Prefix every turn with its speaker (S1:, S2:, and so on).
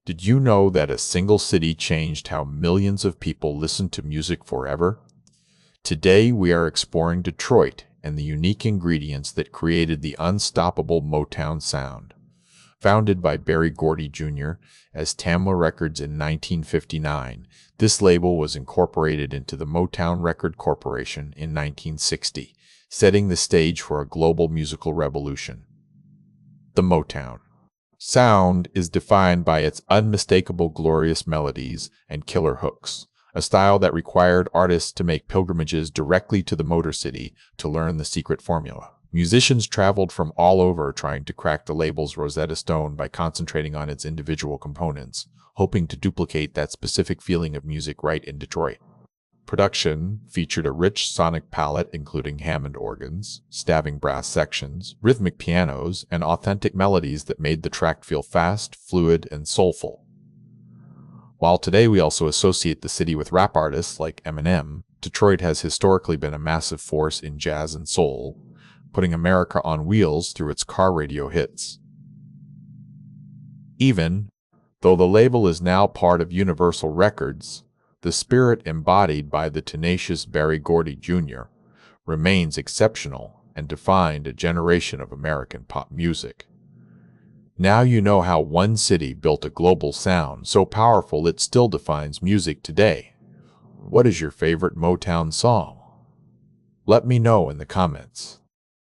S1: Did you know that a single city changed how millions of people listen to music forever? Today, we are exploring Detroit and the unique ingredients that created the unstoppable Motown Sound. Founded by Gordy Jr. as Tamla Records in 1959, this label was incorporated into the Motown Record Corporation in 1960, setting the stage for a global musical revolution. The Motown Sound is defined by its unmistakable glorious melodies and killer hooks, a style that required artists to make pilgrimages directly to the Motor City to learn the secret formula. Musicians traveled from all over trying to crack the label's Rosetta Stone by concentrating on its individual components, hoping to duplicate that specific feeling of music right in Detroit. Production featured a rich sonic palette including Hammond organs, stabbing brass sections, rhythmic pianos, and authentic melodies that made the track feel fast, fluid, and soulful. While today we also associate the city with rap artists like Eminem, Detroit has historically been a massive force in jazz and soul, putting America on wheels through its car radio hits. Even though the label is now part of Universal Records, the spirit embodied by the tenacious Gordy Jr. remains exceptional and defined a generation of American pop music. Now you know how one city built a global sound so powerful it still defines music today. What is your favorite Motown song? Let me know in the comments.